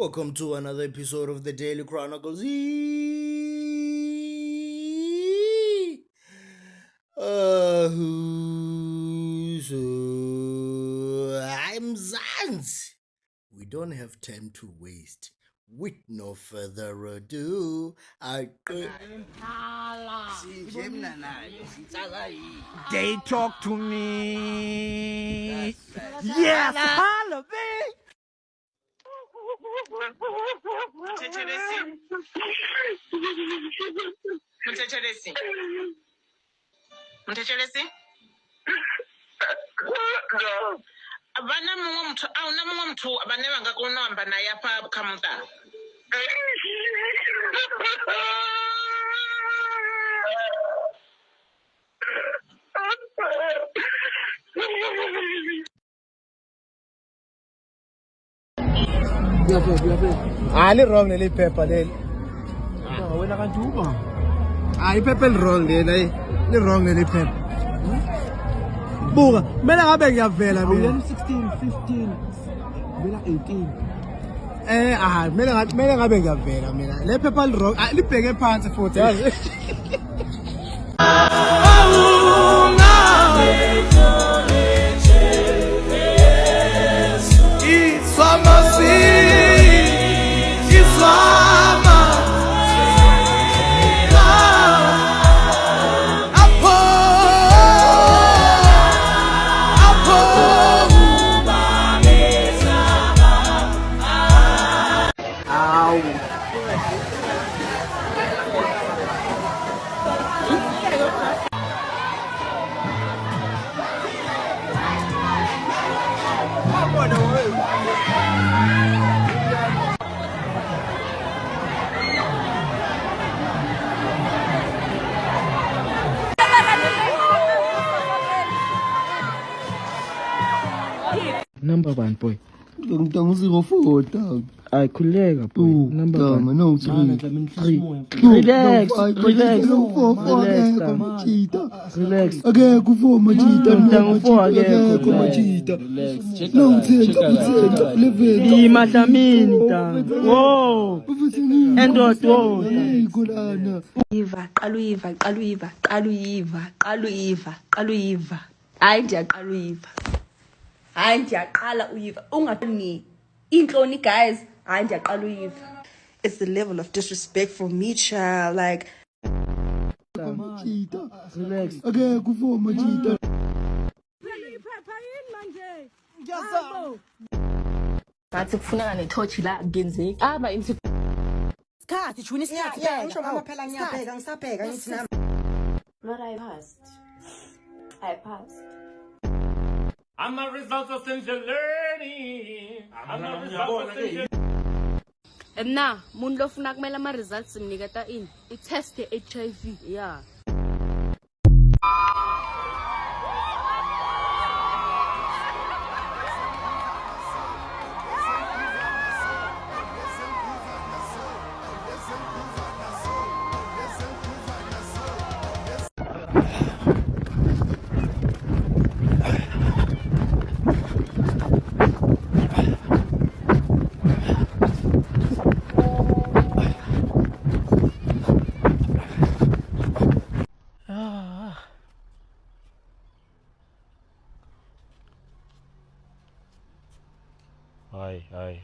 Welcome to another episode of the Daily Chronicles. I'm Zanz. We don't have time to waste. With no further ado, They talk to me. Yes, holla, babe. Abana mumwe muthu ahuna mumwe muthu vhane vha nga kona u amba naye afha kha muṱa. Li wrong leli phepha leli. Wena kanti uba. Iphepha li wrong leli, li wrong leli phepha. Buka, mina ngabe ngiyavela mina. 16, 15, mina 18. Mina ngabe ngiyavela mina. Le phepha li wrong, libheke phansi futhi yazi. Number one, boy. Ngitanga 04 dog. Ay, khuleka, boy. Number Dog, one. no 3. Relax, relax. Relax. Okay, kufo majita. Ngitanga 4 Okay, again. majita. Relax. No, tenta, level. Imathamini, ta. Whoa. Endot, whoa. Kulana. qaluyiva hayi ndiyaqala uyiva hayi ndiyaqala uyiva ungathini inhloni guys hayi ndiyaqala uyiva. It's the level of disrespect for me, child. Like, Relax. Okay, kufo majita. ngathi kufuneka nethochi la kungenzeki aba into Isikhathi juni isikhathi ngisho mama phela ngiyabheka ngisabheka ngithi nami but I passed. I'm a result of essential learning. I'm a result of essential. Mna munhu lofuna kumela ama results mniketa ini i-test ye-HIV yeah.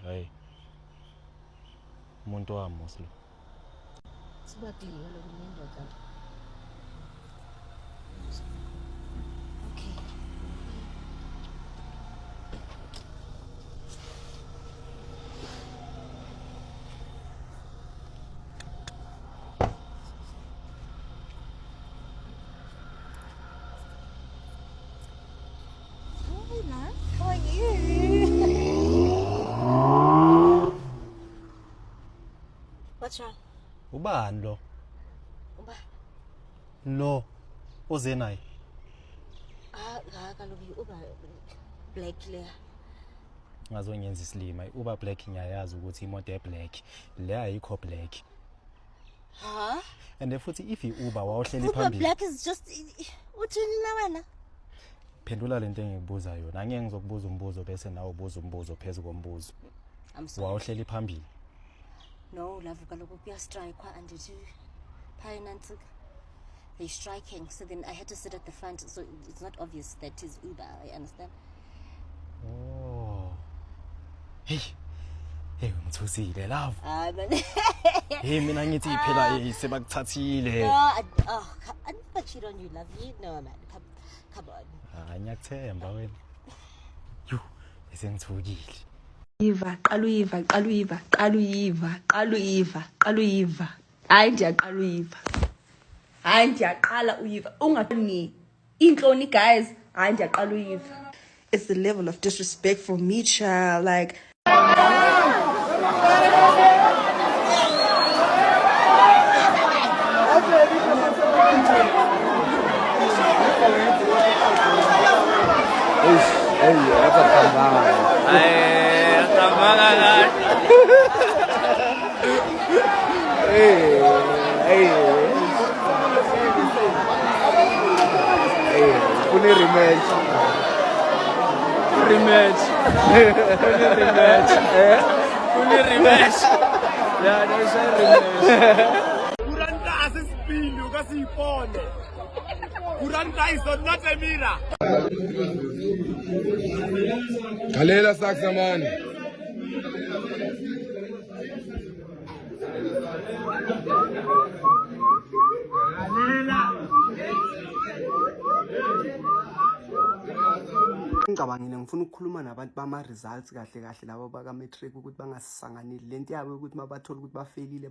Hayi. Umuntu wami moslo. Sibadile lo kunendoda. how are you? What's wrong? Ubani lo? Uba Lo oze naye. kaloku uba black layer. Ngazonyenza isilima. Uba black ngiyayazi ukuthi imoto eblack. Le ayikho black. Huh? And futhi if iuber wawuhleli Uba phambili. black is just uthini na wena? Phendula lento engikubuza yona. Angeke ngizokubuza umbuzo bese nawe ubuza umbuzo phezulu kombuzo. I'm sorry. Wawuhleli phambili. No, love, kaloku kuyastrikwa andithi phaya nantsika. They're striking, so then I had to sit at the front, so it's not obvious that is Uber, I understand. Oh. Hey. Hey, ngithusile love. But Hey, mina ngithi phela sebakuthathile. no, I never cheat on you, love. You know, man. Come on. Ngiyakuthemba wena. Yo, esengithukile. Iva, qala uyiva. Hayi ndiyaqala uyiva. Ungathini intloni guys. Hayi ndiyaqala uyiva. It's the level of disrespect for me, child. Like Galela saksa man. Ngicabangile ngifuna ukukhuluma nabantu bama results kahle labo baka matric ukuthi bangasisanganili lento yabo ukuthi mabathola ukuthi bafelile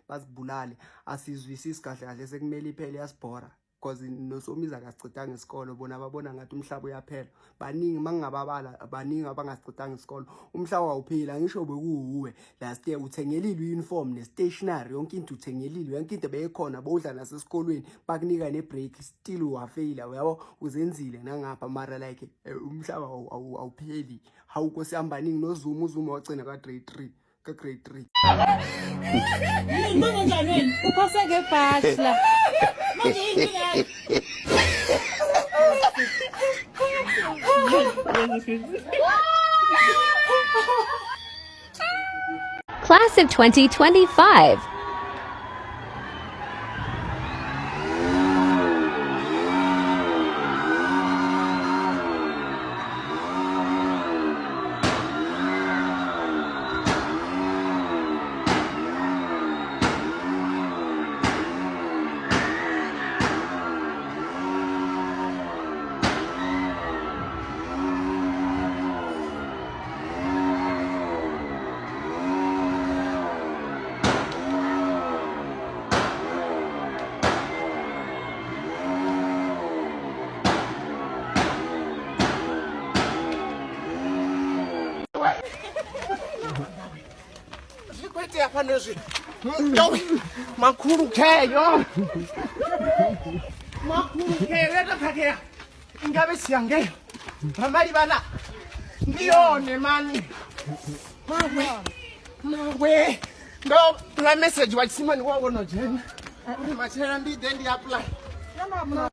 bazibulale asizwisisi kahle sekumele iphele yasibhora because nosomiza akacithanga isikolo bona babona ngathi umhlaba uyaphela baningi mangingababala baningi abangacithanga isikolo umhlaba awuphila ngisho bekuuwe last year uthengelile uniform ne stationery yonke into uthengelile yonke into beyikhona bodla nasesikolweni bakunika ne break still wafeyila uyabo uzenzile nangapha mara like umhlaba awupheli hawuko sihambaningi noZuma wagcina ka grade 3 grade 3 Manje uphase ngebhashla. Class of 2025. Makuru keyo. Leta phakea. Ingabe siyange. Ramali bana. Ngiyone mani. Mawe. No, la message wa Simon wa wona jeni. Uri machela mbi then di apply. Yama.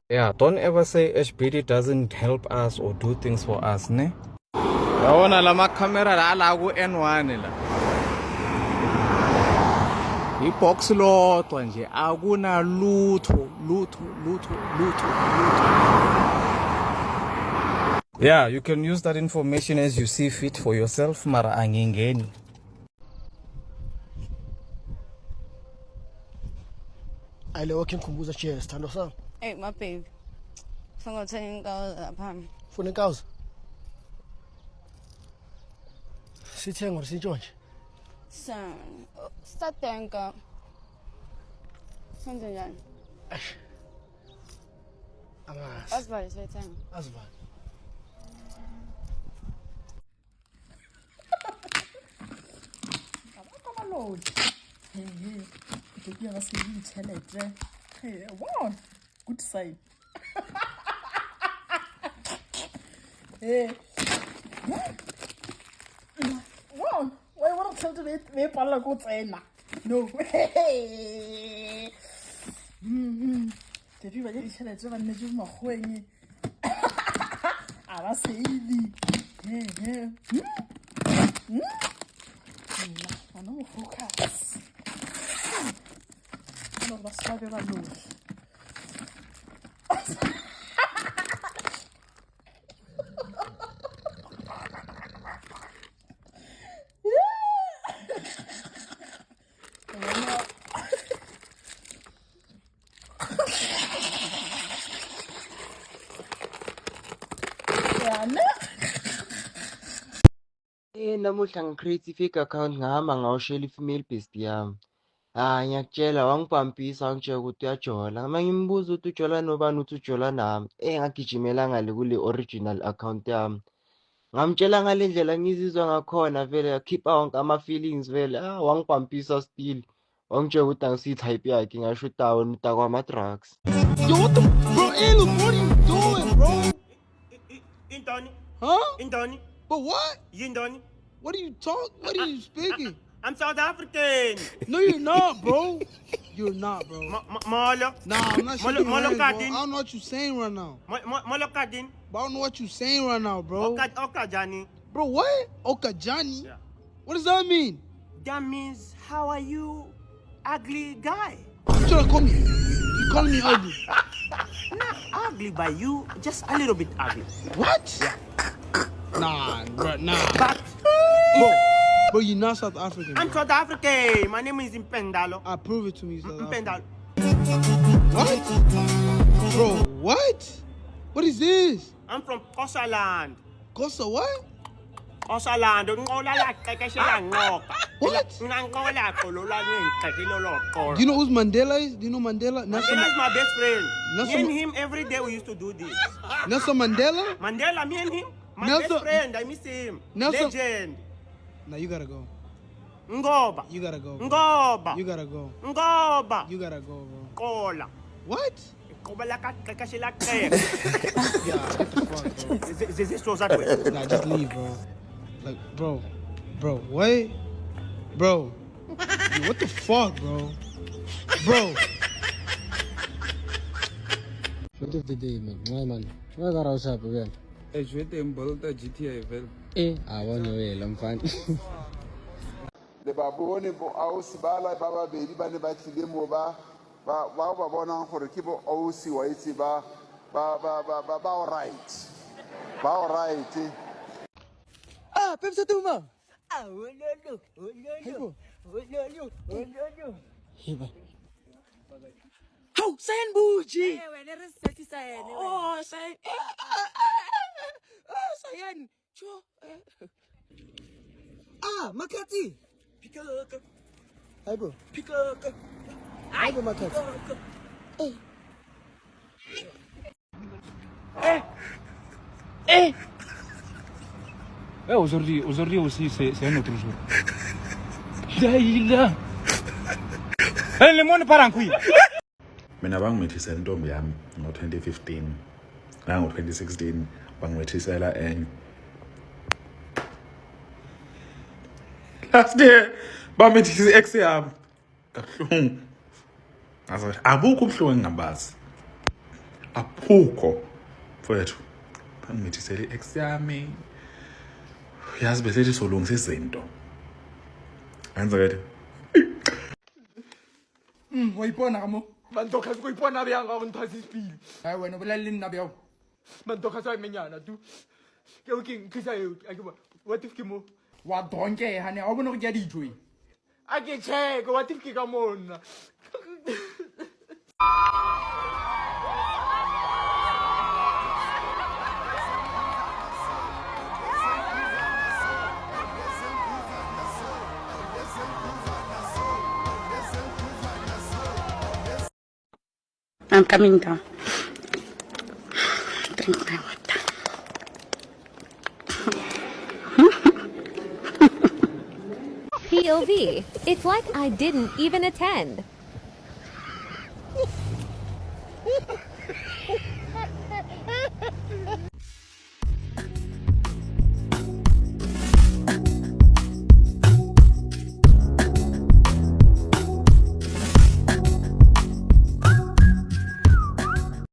Yeah, don't ever say HBD doesn't help us or do things for us, ne? Yawona lama camera la ku N1 la. Ibox lodwa nje akuna lutho. Yeah, you can use that information as you see fit for yourself, mara angingeni. Ale wakimkhumbuza cheers thando sana. Hey, my babe. Funa ukuthenga inkawu lapha. Funa inkawu. Sithenga or sintshontshe. Son, statenka. Senze njani? Angazi. Asivale sithenga. Asivale. Come on, Lord. Hey, wow, good sign. Hey, wow, why want to tell me me pala good sign? No. Hey. Depuis ba ditšhelete ba nne mo magweng. Aba seidi. No focus. No ba sabe ba no. Namuhla ngi-create i-fake account ngahamba ngawushela i-female bestie yami. Ngiyakutshela wangibhampisa wangitshela ukuthi uyajola. Uma ngimbuza ukuthi ujola nobani uthi ujola nami. Ngagijimela ngale kule original account yami. Ngamtshela ngale ndlela ngizizwa ngakhona vele yakhipha wonke ama-feelings vele. Wangibhampisa still. Wangitshela ukuthi angisi-type yakhe ngasho down kwama-drugs. Yo, what the bro? Hey, look, what are you doing, bro? Intoni? Huh? Intoni? But what? Yindoni? What are you talking? What are you speaking? I'm South African. No, you're not, bro. You're not, bro. Molo? Nah, I'm not shaking Molo hands, bro. I Kadin? don't know what you're saying right now. Molo Kadin? But I don't know what you're saying right now, bro. Okajani. Bro, what? Okajani? Yeah. What does that mean? That means, how are you, ugly guy? You trying to call me? You calling me ugly? Not ugly by you, just a little bit ugly. What? Yeah. Nah, bro, nah. But, bro, you're not South African. I'm South African. My name is Impendalo. Prove it to me, South Impendalo. What? Bro, what? What is this? I'm from Kosaland. Kosa what? Kosaland. What? Do you know who Mandela is? Do you know Mandela? Mandela is my best friend. Nelson... Me and him every day we used to do this. Nelson Mandela? Mandela, me and him. My Nelson... best friend, I miss him. Nelson... Legend. Now you gotta go. Ngoba. You gotta go. Ngoba. You gotta go. Ngoba. You gotta go, bro. Kola. What? Kola Yeah, get the fuck, bro. Nah, just leave, bro. Like, bro, what? Bro, dude, what the fuck, bro? Bro. What of the day, man? Why, man? Why got us up again? Je vais t'embalter GTA, vel. I want to wait, I'm fine. Le babone bo ausi ba la ba ba bedi ba ne ba tlile mo ba bona gore ke bo ausi wa itse ba all right. Ba all right. Pepsi Tuma. How Sayan Buji? Oh, Sayan. Sayan. Makati. Pikaka. Hi, bro. Pikaka. Hi, bro, Makati. Aujourd'hui aussi, c'est un autre jour. Daïla. Le monde part en couille. Mina bangimethisa intombi yami ngo-2015 nango-2016 bangimethisela enye. Last year bamethisa i-ex yami kabuhlungu. Ngazathi abukho ubuhlungu engingabazi, abukho mfowethu. Bangimethisela i-ex yami, yazi bese solungisa izinto anzakade. Waipona kamo. Mantoka ko ipona bya nga ntwa sipili. Ai wena bolaleng na bya. Mantoka sa menyana tu. Ke o king kisa yo akiba. What if kimo? Wa donke hane a bona go ke ditho e. A ke check what if ke ka mona. I'm coming down. Drink my water. POV. It's like I didn't even attend.